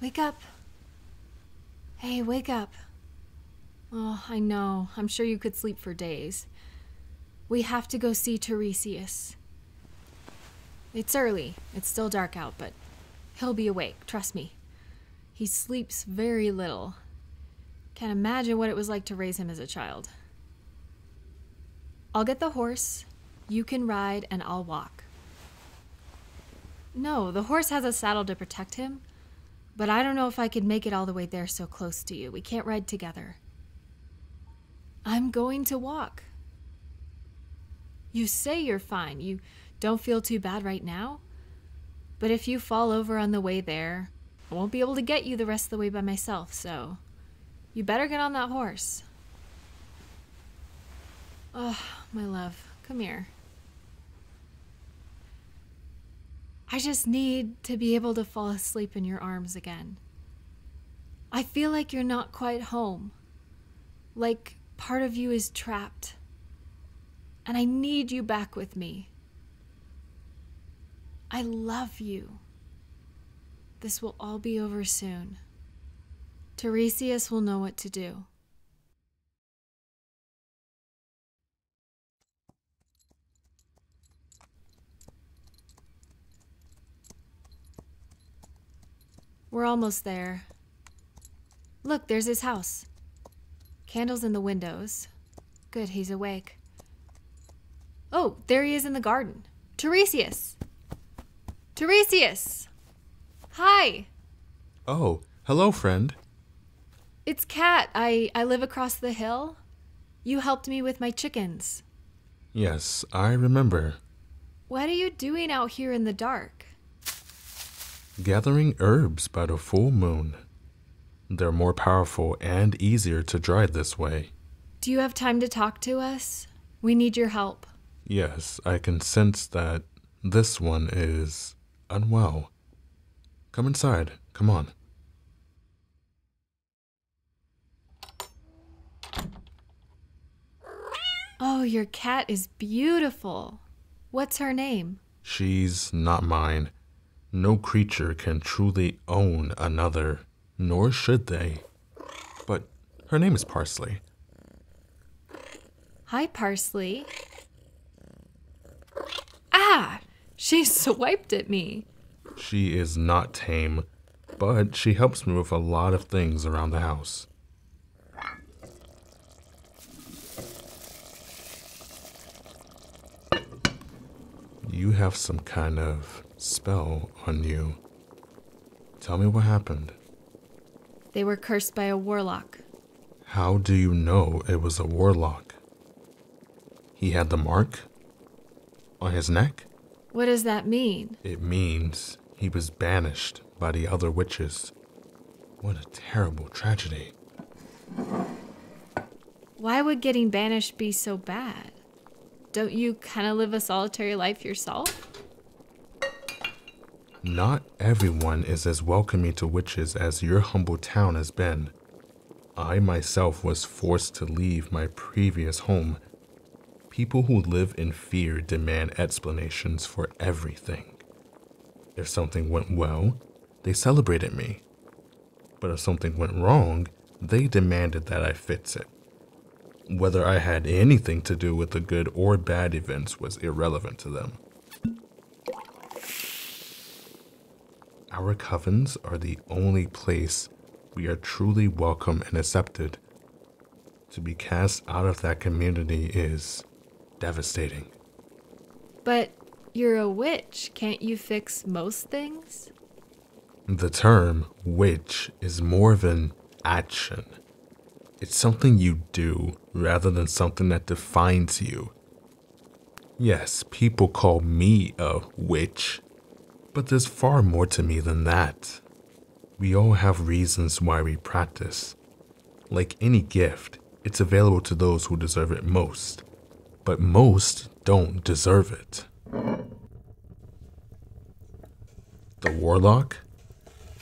Wake up. Hey, wake up. Oh, I know. I'm sure you could sleep for days. We have to go see Tiresias. It's early. It's still dark out, but he'll be awake, trust me. He sleeps very little. Can't imagine what it was like to raise him as a child. I'll get the horse. You can ride and I'll walk. No, the horse has a saddle to protect him, but I don't know if I could make it all the way there so close to you. We can't ride together. I'm going to walk. You say you're fine. You don't feel too bad right now? But if you fall over on the way there, I won't be able to get you the rest of the way by myself, so you better get on that horse. Oh, my love, come here. I just need to be able to fall asleep in your arms again. I feel like you're not quite home. Like part of you is trapped. And I need you back with me. I love you. This will all be over soon. Tiresias will know what to do. We're almost there. Look, there's his house. Candles in the windows. Good, he's awake. Oh, there he is in the garden. Tiresias! Tiresias! Hi! Oh, hello, friend. It's Kat. I live across the hill. You helped me with my chickens. Yes, I remember. What are you doing out here in the dark? Gathering herbs by the full moon. They're more powerful and easier to dry this way. Do you have time to talk to us? We need your help. Yes, I can sense that this one is unwell. Come inside. Come on. Oh, your cat is beautiful. What's her name? She's not mine. No creature can truly own another, nor should they. But her name is Parsley. Hi, Parsley. Ah! She swiped at me. She is not tame, but she helps me with a lot of things around the house. You have some kind of spell on you. Tell me what happened. They were cursed by a warlock. How do you know it was a warlock? He had the mark on his neck? What does that mean? It means he was banished by the other witches. What a terrible tragedy. Why would getting banished be so bad? Don't you kind of live a solitary life yourself? Not everyone is as welcoming to witches as your humble town has been. I myself was forced to leave my previous home. People who live in fear demand explanations for everything. If something went well, they celebrated me. But if something went wrong, they demanded that I fix it. Whether I had anything to do with the good or bad events was irrelevant to them. Our covens are the only place we are truly welcome and accepted. To be cast out of that community is devastating. But you're a witch. Can't you fix most things? The term witch is more of an action. It's something you do rather than something that defines you. Yes, people call me a witch, but there's far more to me than that. We all have reasons why we practice. Like any gift, it's available to those who deserve it most, but most don't deserve it. The warlock?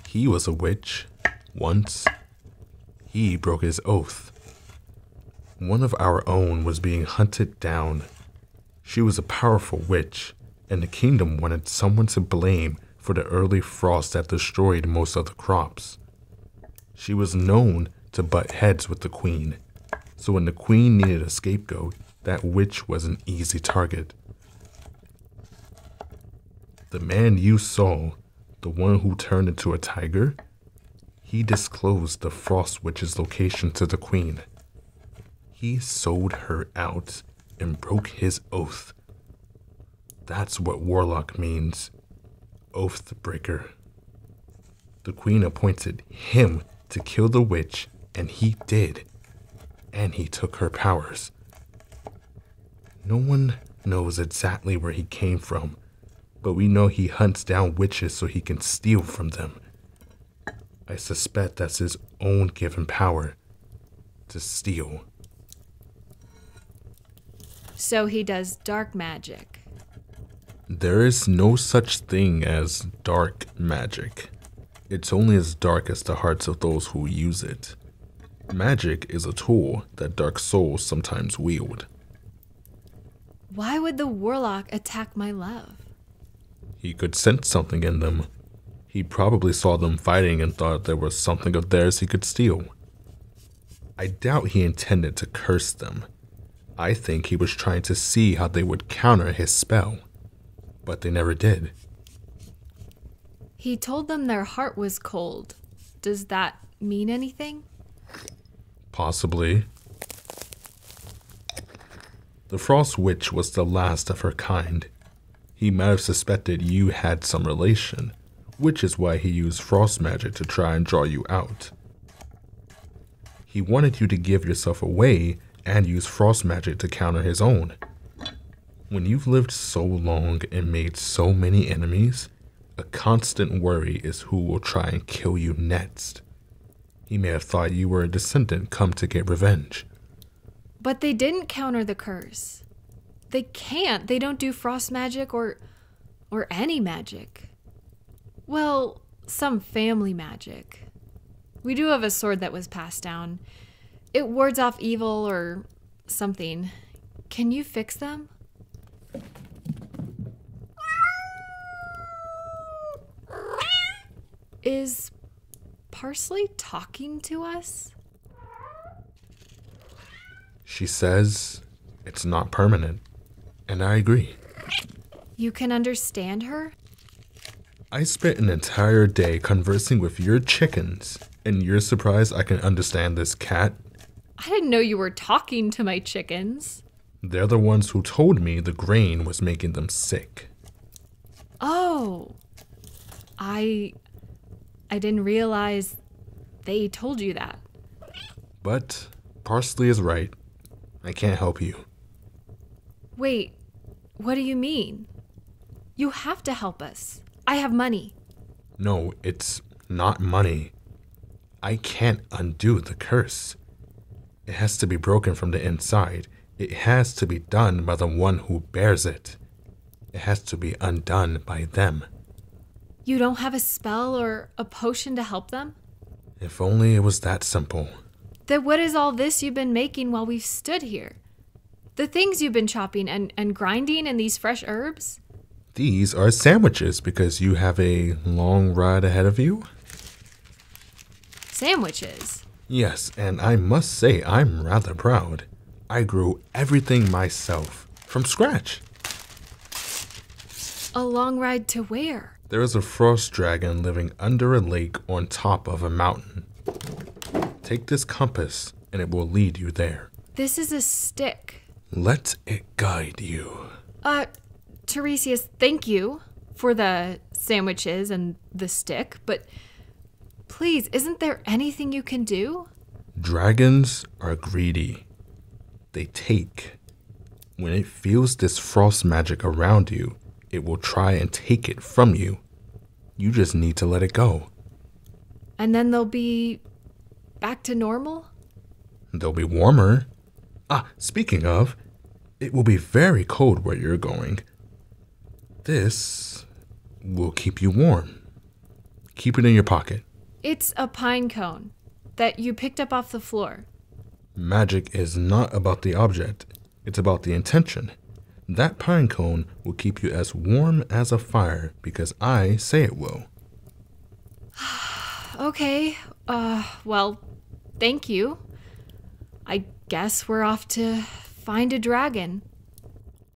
He was a witch, once. He broke his oath. One of our own was being hunted down. She was a powerful witch, and the kingdom wanted someone to blame for the early frost that destroyed most of the crops. She was known to butt heads with the queen, so when the queen needed a scapegoat, that witch was an easy target. The man you saw, the one who turned into a tiger, he disclosed the Frost Witch's location to the queen. He sold her out and broke his oath. That's what warlock means, oath breaker. The queen appointed him to kill the witch, and he did. And he took her powers. No one knows exactly where he came from, but we know he hunts down witches so he can steal from them. I suspect that's his own given power, to steal. So he does dark magic. There is no such thing as dark magic. It's only as dark as the hearts of those who use it. Magic is a tool that dark souls sometimes wield. Why would the warlock attack my love? He could sense something in them. He probably saw them fighting and thought there was something of theirs he could steal. I doubt he intended to curse them. I think he was trying to see how they would counter his spell, but they never did. He told them their heart was cold. Does that mean anything? Possibly. The Frost Witch was the last of her kind. He might have suspected you had some relation, which is why he used frost magic to try and draw you out. He wanted you to give yourself away and use frost magic to counter his own. When you've lived so long and made so many enemies, a constant worry is who will try and kill you next. He may have thought you were a descendant come to get revenge. But they didn't counter the curse. They can't. They don't do frost magic or any magic. Well, some family magic. We do have a sword that was passed down. It wards off evil or something. Can you fix them? Is Parsley talking to us? She says it's not permanent, and I agree. You can understand her? I spent an entire day conversing with your chickens, and you're surprised I can understand this cat? I didn't know you were talking to my chickens. They're the ones who told me the grain was making them sick. Oh, I didn't realize they told you that. But Parsley is right. I can't help you. Wait, what do you mean? You have to help us. I have money. No, it's not money. I can't undo the curse. It has to be broken from the inside. It has to be done by the one who bears it. It has to be undone by them. You don't have a spell or a potion to help them? If only it was that simple. Then what is all this you've been making while we've stood here? The things you've been chopping and grinding and these fresh herbs? These are sandwiches because you have a long ride ahead of you? Sandwiches? Yes, and I must say I'm rather proud. I grew everything myself, from scratch. A long ride to where? There is a frost dragon living under a lake on top of a mountain. Take this compass and it will lead you there. This is a stick. Let it guide you. Tiresias, thank you for the sandwiches and the stick, but please, isn't there anything you can do? Dragons are greedy. They take. When it feels this frost magic around you, it will try and take it from you. You just need to let it go. And then they'll be back to normal? They'll be warmer. Speaking of, it will be very cold where you're going. This will keep you warm. Keep it in your pocket. It's a pine cone that you picked up off the floor. Magic is not about the object. It's about the intention. That pine cone will keep you as warm as a fire because I say it will. Okay, well, thank you. I guess we're off to find a dragon.